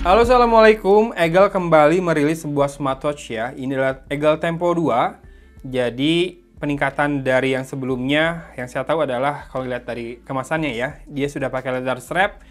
Halo, assalamualaikum. Eagle kembali merilis sebuah smartwatch ya. Ini adalah Eagle Tempo 2. Jadi peningkatan dari yang sebelumnya yang saya tahu adalah kalau lihat dari kemasannya ya, dia sudah pakai leather strap.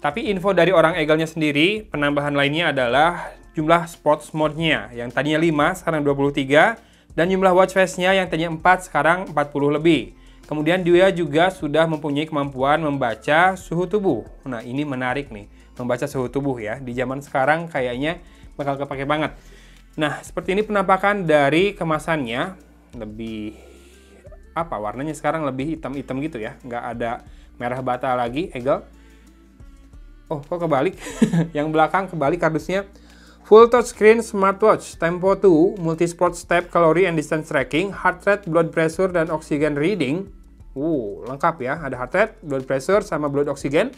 Tapi info dari orang Eagle-nya sendiri, penambahan lainnya adalah jumlah sports mode-nya yang tadinya 5 sekarang 23 dan jumlah watch face-nya yang tadinya 4 sekarang 40 lebih. Kemudian dia juga sudah mempunyai kemampuan membaca suhu tubuh. Nah, ini menarik nih. Membaca suhu tubuh ya. Di zaman sekarang kayaknya bakal kepake banget. Nah, seperti ini penampakan dari kemasannya. Lebih apa warnanya sekarang lebih hitam-hitam gitu ya. Nggak ada merah bata lagi, Eagle. Oh, kok kebalik? Yang belakang kebalik kardusnya. Full touchscreen smartwatch Tempo 2, multi-sport step, calorie and distance tracking, heart rate, blood pressure, dan oxygen reading. Lengkap ya. Ada heart rate, blood pressure, sama blood oxygen.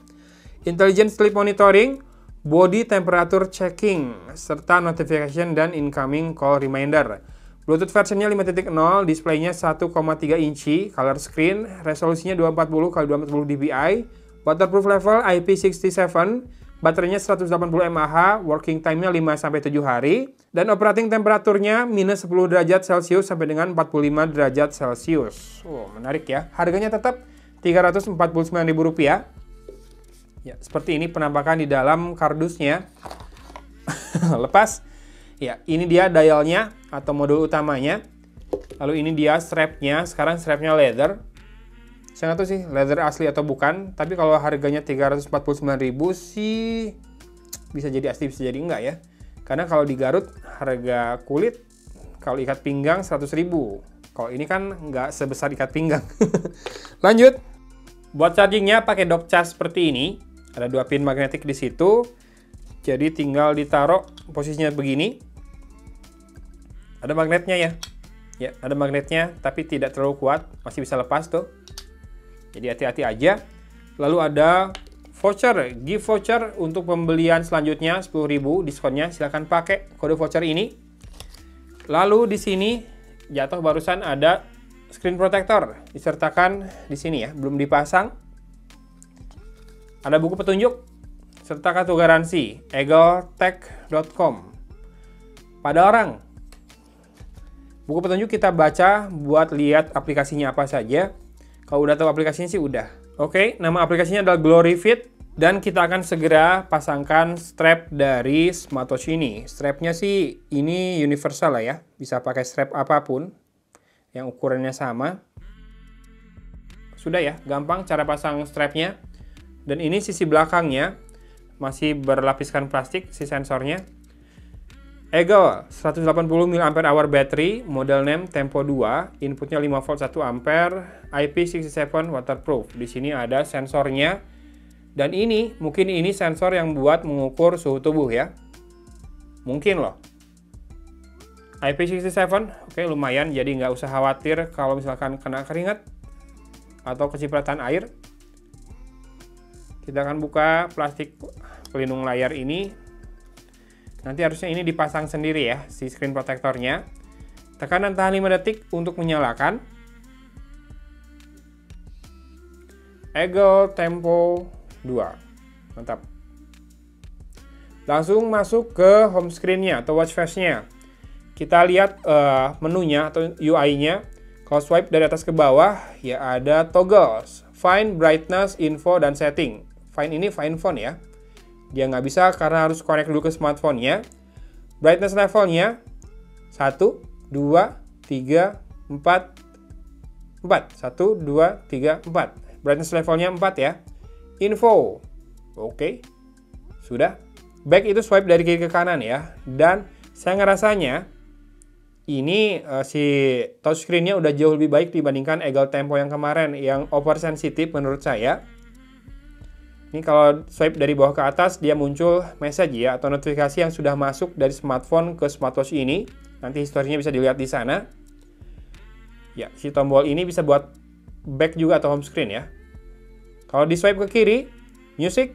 Intelligent sleep monitoring, body temperature checking, serta notification dan incoming call reminder. Bluetooth versionnya 5.0, displaynya 1,3 inci, color screen, resolusinya 240x240 dpi, waterproof level IP67, baterainya 180 mAh, working time-nya 5-7 hari, dan operating temperaturnya minus 10 derajat Celcius sampai dengan 45 derajat Celcius. Menarik ya. Harganya tetap Rp349.000. Ya, seperti ini penampakan di dalam kardusnya. Lepas. Ya, ini dia dialnya atau modul utamanya. Lalu ini dia strapnya. Sekarang strapnya leather. Saya nggak tahu sih leather asli atau bukan. Tapi kalau harganya Rp349.000 sih bisa jadi asli, bisa jadi enggak ya. Karena kalau di Garut harga kulit kalau ikat pinggang Rp100.000. Kalau ini kan nggak sebesar ikat pinggang. Lanjut. Buat chargingnya pakai dock cas seperti ini. Ada 2 pin magnetik di situ. Jadi tinggal ditaruh posisinya begini. Ada magnetnya ya. Ya, ada magnetnya tapi tidak terlalu kuat, masih bisa lepas tuh. Jadi hati-hati aja. Lalu ada voucher, gift voucher untuk pembelian selanjutnya 10.000 diskonnya. Silahkan pakai kode voucher ini. Lalu di sini jatuh barusan ada screen protector disertakan di sini ya, belum dipasang. Ada buku petunjuk serta kartu garansi eagletech.com. Pada orang, buku petunjuk kita baca buat lihat aplikasinya apa saja. Kalau udah tahu aplikasinya sih udah. Oke, nama aplikasinya adalah Glory Fit dan kita akan segera pasangkan strap dari smartwatch ini. Strapnya sih ini universal lah ya, bisa pakai strap apapun yang ukurannya sama. Sudah ya, gampang cara pasang strapnya. Dan ini sisi belakangnya masih berlapiskan plastik, si sensornya. Eagle 180 mAh battery, model name Tempo 2, inputnya 5 volt 1 ampere, IP67 waterproof. Di sini ada sensornya. Dan ini, mungkin ini sensor yang buat mengukur suhu tubuh ya. Mungkin loh. IP67, oke lumayan, jadi nggak usah khawatir kalau misalkan kena keringat atau kecipratan air. Kita akan buka plastik pelindung layar ini. Nanti harusnya ini dipasang sendiri ya, si screen protectornya. Tekan dan tahan 5 detik untuk menyalakan. Eagle Tempo 2. Mantap. Langsung masuk ke home screen-nya atau watch face-nya. Kita lihat menunya atau UI-nya. Kalau swipe dari atas ke bawah, ya ada toggles. Find, brightness, info, dan setting. Find ini find phone ya. Dia nggak bisa karena harus connect dulu ke smartphone-nya. Brightness levelnya 1, 2, 3, 4, 4. 1, 2, 3, 4. Brightness levelnya 4 ya. Info. Oke. Sudah. Back itu swipe dari kiri ke kanan ya. Dan saya ngerasanya ini si touchscreen-nya udah jauh lebih baik dibandingkan Eagle Tempo yang kemarin yang oversensitif menurut saya. Ini kalau swipe dari bawah ke atas dia muncul message ya atau notifikasi yang sudah masuk dari smartphone ke smartwatch ini. Nanti historinya bisa dilihat di sana. Ya, si tombol ini bisa buat back juga atau home screen ya. Kalau di swipe ke kiri, music.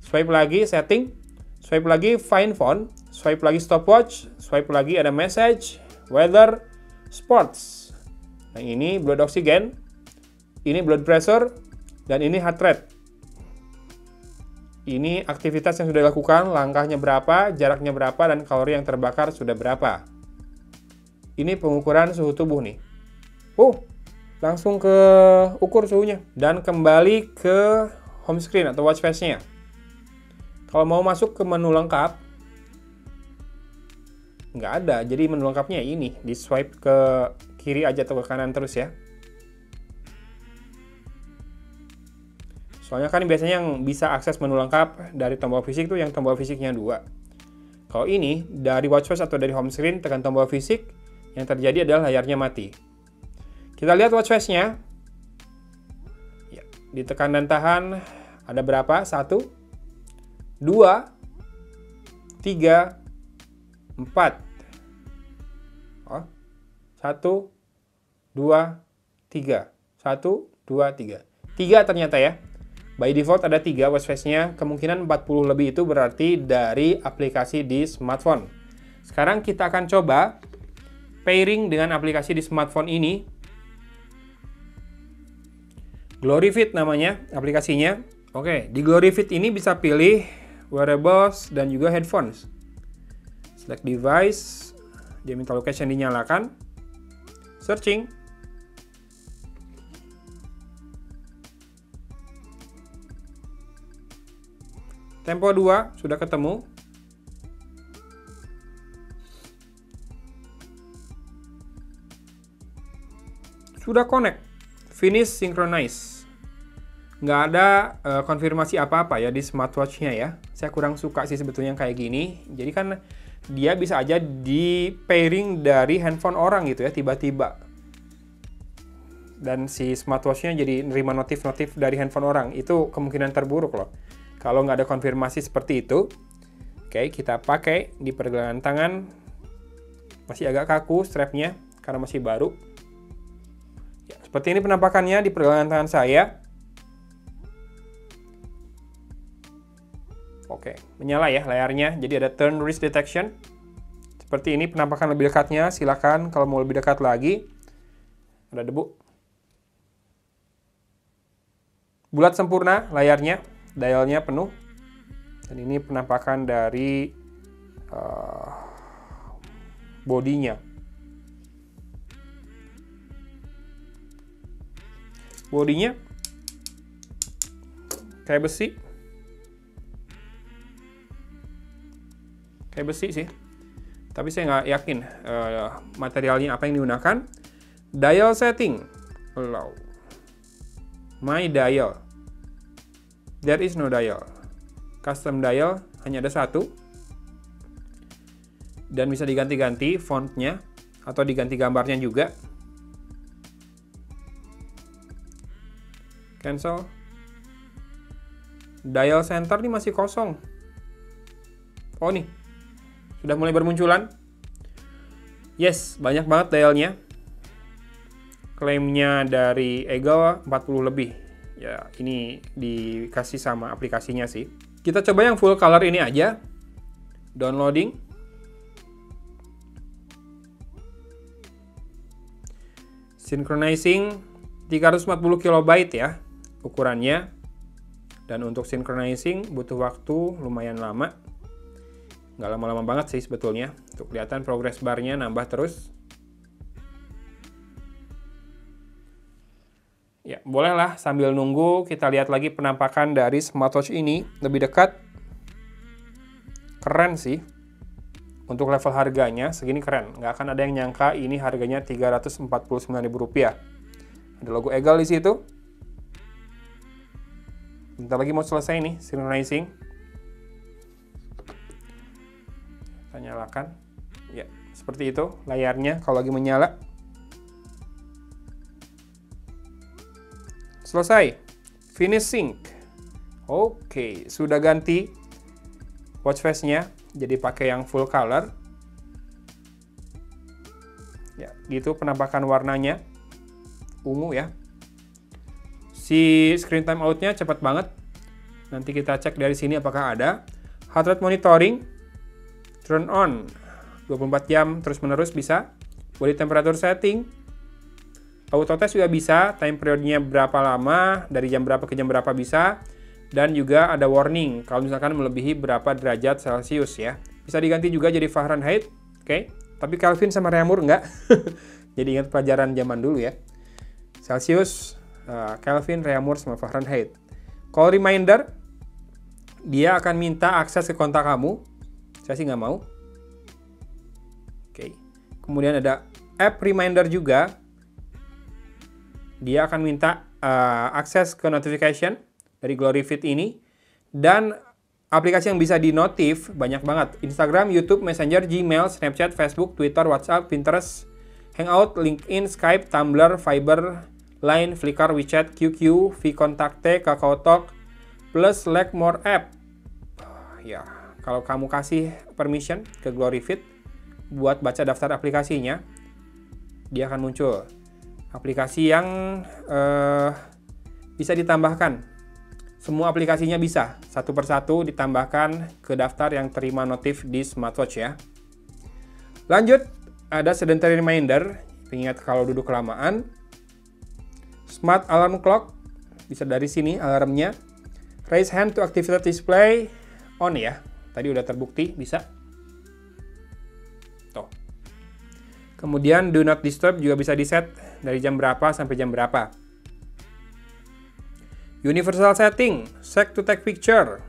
Swipe lagi setting, swipe lagi find phone, swipe lagi stopwatch, swipe lagi ada message, weather, sports. Nah, ini blood oxygen, ini blood pressure, dan ini heart rate. Ini aktivitas yang sudah dilakukan, langkahnya berapa, jaraknya berapa, dan kalori yang terbakar sudah berapa. Ini pengukuran suhu tubuh nih. Langsung ke ukur suhunya. Dan kembali ke home screen atau watch face-nya. Kalau mau masuk ke menu lengkap, nggak ada. Jadi menu lengkapnya ini, di swipe ke kiri aja atau ke kanan terus ya. Soalnya kan biasanya yang bisa akses menu lengkap dari tombol fisik tuh yang tombol fisiknya 2. Kalau ini, dari watch face atau dari home screen, tekan tombol fisik, yang terjadi adalah layarnya mati. Kita lihat watch face-nya. Ya, ditekan dan tahan, ada berapa? 1, 2, 3, 4. 1, 2, 3. 1, 2, 3. 3 ternyata ya. By default ada 3 watch face-nya, kemungkinan 40 lebih itu berarti dari aplikasi di smartphone. Sekarang kita akan coba pairing dengan aplikasi di smartphone ini. GloryFit namanya aplikasinya. Oke, di GloryFit ini bisa pilih wearables dan juga headphones. Select device, dia minta location dinyalakan. Searching. Tempo 2 sudah ketemu. Sudah connect. Finish synchronize. Nggak ada konfirmasi apa-apa ya di smartwatch-nya ya. Saya kurang suka sih sebetulnya yang kayak gini. Jadi kan dia bisa aja di pairing dari handphone orang gitu ya tiba-tiba. Dan si smartwatch-nya jadi nerima notif-notif dari handphone orang. Itu kemungkinan terburuk loh. Kalau nggak ada konfirmasi seperti itu, oke, kita pakai di pergelangan tangan. Masih agak kaku strapnya karena masih baru. Ya, seperti ini penampakannya di pergelangan tangan saya. Oke, menyala ya layarnya. Jadi ada turn wrist detection. Seperti ini penampakan lebih dekatnya. Silakan kalau mau lebih dekat lagi. Ada debu. Bulat sempurna layarnya. Dialnya penuh, dan ini penampakan dari bodinya. Bodinya kayak besi, sih. Tapi saya nggak yakin materialnya apa yang digunakan. Dial setting, allow. My dial. There is no dial. Custom dial hanya ada 1. Dan bisa diganti-ganti fontnya atau diganti gambarnya juga. Cancel. Dial center ini masih kosong. Oh nih, sudah mulai bermunculan. Yes, banyak banget dialnya. Klaimnya dari Eagle 40 lebih. Ya, ini dikasih sama aplikasinya sih. Kita coba yang full color ini aja. Downloading. Synchronizing 340 KB ya ukurannya. Dan untuk synchronizing butuh waktu lumayan lama. Nggak lama-lama banget sih sebetulnya. Untuk kelihatan progress bar-nya nambah terus. Ya, bolehlah sambil nunggu kita lihat lagi penampakan dari smartwatch ini lebih dekat. Keren sih. Untuk level harganya segini keren. Nggak akan ada yang nyangka ini harganya Rp349.000. Ada logo Eagle di situ. Bentar lagi mau selesai nih synchronizing. Kita nyalakan. Ya, seperti itu layarnya kalau lagi menyala. Selesai. Finish sync. Oke, sudah ganti watch face-nya jadi pakai yang full color. Ya, gitu penampakan warnanya. Ungu ya. Si screen time out-nya cepat banget. Nanti kita cek dari sini apakah ada. Heart rate monitoring. Turn on. 24 jam terus-menerus bisa. Body temperature setting. Auto test juga bisa, time periodnya berapa lama, dari jam berapa ke jam berapa bisa. Dan juga ada warning kalau misalkan melebihi berapa derajat Celcius ya. Bisa diganti juga jadi Fahrenheit, oke. Tapi Kelvin sama Reaumur enggak. Jadi ingat pelajaran zaman dulu ya. Celcius, Kelvin, Reaumur, sama Fahrenheit. Call reminder, dia akan minta akses ke kontak kamu. Saya sih nggak mau. Oke. Kemudian ada app reminder juga. Dia akan minta akses ke notification dari GloryFit ini. Dan aplikasi yang bisa di-notif banyak banget. Instagram, YouTube, Messenger, Gmail, Snapchat, Facebook, Twitter, WhatsApp, Pinterest, Hangout, LinkedIn, Skype, Tumblr, Viber, Line, Flickr, WeChat, QQ, VKontakte, KakaoTalk, plus Slack, More App. Ya, kalau kamu kasih permission ke GloryFit buat baca daftar aplikasinya, dia akan muncul. Aplikasi yang bisa ditambahkan. Semua aplikasinya bisa, satu persatu ditambahkan ke daftar yang terima notif di smartwatch ya. Lanjut, ada sedentary reminder, pengingat kalau duduk kelamaan. Smart alarm clock, bisa dari sini alarmnya. Raise hand to activate display, on ya. Tadi udah terbukti, bisa. Tuh. Kemudian do not disturb juga bisa di set dari jam berapa sampai jam berapa. Universal setting, set to take picture.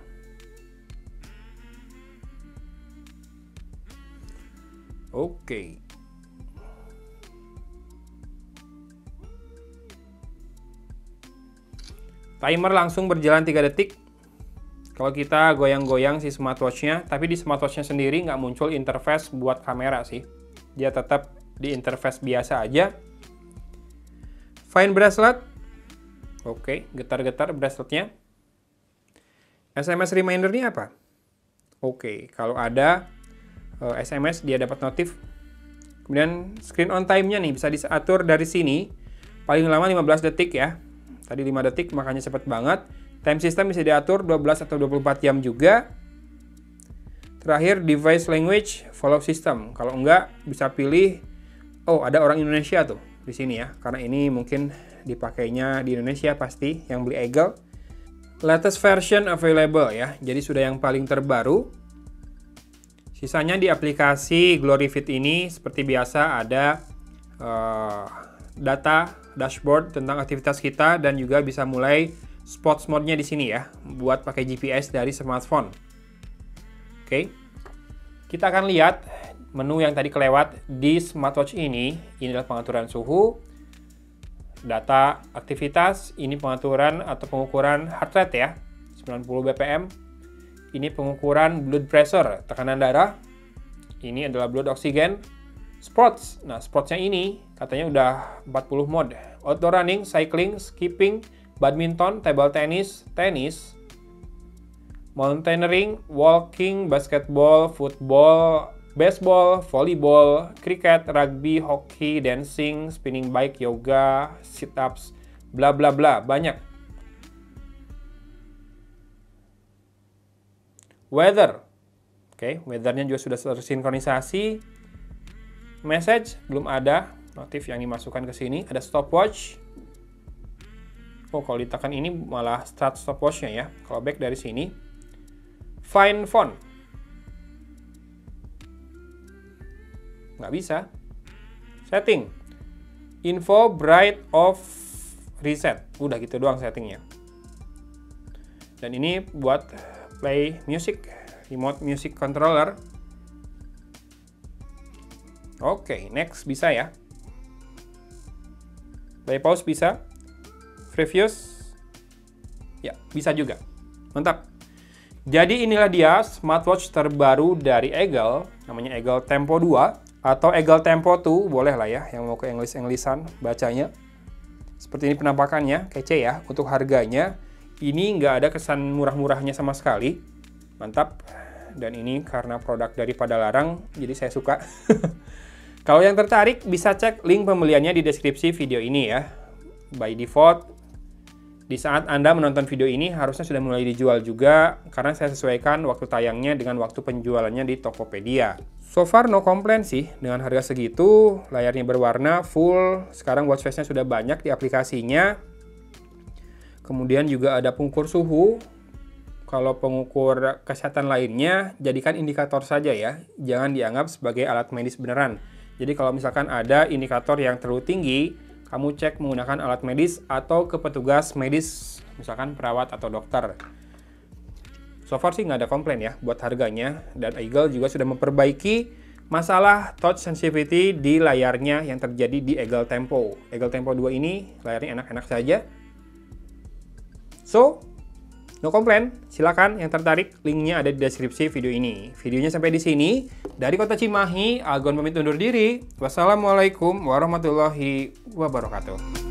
Oke. Timer langsung berjalan 3 detik. Kalau kita goyang-goyang si smartwatch-nya, tapi di smartwatch-nya sendiri nggak muncul interface buat kamera sih. Dia tetap di interface biasa aja. Fine bracelet. Oke, getar-getar braceletnya. SMS reminder-nya apa? Oke, kalau ada SMS dia dapat notif. Kemudian screen on time-nya nih bisa diatur dari sini. Paling lama 15 detik ya. Tadi 5 detik makanya cepet banget. Time system bisa diatur 12 atau 24 jam juga. Terakhir device language follow system. Kalau enggak bisa pilih, oh ada orang Indonesia tuh di sini ya. Karena ini mungkin dipakainya di Indonesia pasti yang beli Eagle. Latest version available ya. Jadi sudah yang paling terbaru. Sisanya di aplikasi GloryFit ini seperti biasa ada data dashboard tentang aktivitas kita dan juga bisa mulai sports mode-nya di sini ya buat pakai GPS dari smartphone. Oke. Kita akan lihat menu yang tadi kelewat di smartwatch ini. Ini adalah pengaturan suhu, data aktivitas, ini pengaturan atau pengukuran heart rate ya, 90 bpm. Ini pengukuran blood pressure, tekanan darah. Ini adalah blood oxygen. Sports, nah sportsnya ini katanya udah 40 mode. Outdoor running, cycling, skipping, badminton, table tennis, tenis, mountaineering, walking, basketball, football, baseball, volleyball, cricket, rugby, hoki, dancing, spinning bike, yoga, sit-ups, bla bla bla, banyak. Weather. Oke, weather-nya juga sudah tersinkronisasi. Message belum ada, notif yang dimasukkan ke sini. Ada stopwatch. Oh, kalau ditekan ini malah start stopwatch-nya ya. Kalau back dari sini. Find phone. Nggak bisa. Setting. Info, bright, off, reset. Udah gitu doang settingnya. Dan ini buat play music. Remote music controller. Oke, next bisa ya. Play pause bisa. Previous. Ya, bisa juga. Mantap. Jadi inilah dia smartwatch terbaru dari Eagle. Namanya Eagle Tempo 2. Atau Eagle Tempo 2, boleh lah ya. Yang mau ke English-Englishan bacanya. Seperti ini penampakannya, kece ya. Untuk harganya, ini nggak ada kesan murah-murahnya sama sekali. Mantap. Dan ini karena produk dari Padalarang, jadi saya suka. Kalau yang tertarik, bisa cek link pembeliannya di deskripsi video ini ya. By default, di saat Anda menonton video ini, harusnya sudah mulai dijual juga, karena saya sesuaikan waktu tayangnya dengan waktu penjualannya di Tokopedia. So far, no complaint sih. Dengan harga segitu, layarnya berwarna, full. Sekarang watch face-nya sudah banyak di aplikasinya. Kemudian juga ada pengukur suhu, Kalau pengukur kesehatan lainnya, jadikan indikator saja ya. Jangan dianggap sebagai alat medis beneran. Jadi kalau misalkan ada indikator yang terlalu tinggi, kamu cek menggunakan alat medis atau ke petugas medis, misalkan perawat atau dokter. So far sih nggak ada komplain ya buat harganya. Dan Eagle juga sudah memperbaiki masalah touch sensitivity di layarnya yang terjadi di Eagle Tempo. Eagle Tempo 2 ini layarnya enak-enak saja. So, no komplain, silakan yang tertarik, linknya ada di deskripsi video ini. Videonya sampai di sini. Dari Kota Cimahi, Agon pamit undur diri. Wassalamualaikum warahmatullahi wabarakatuh.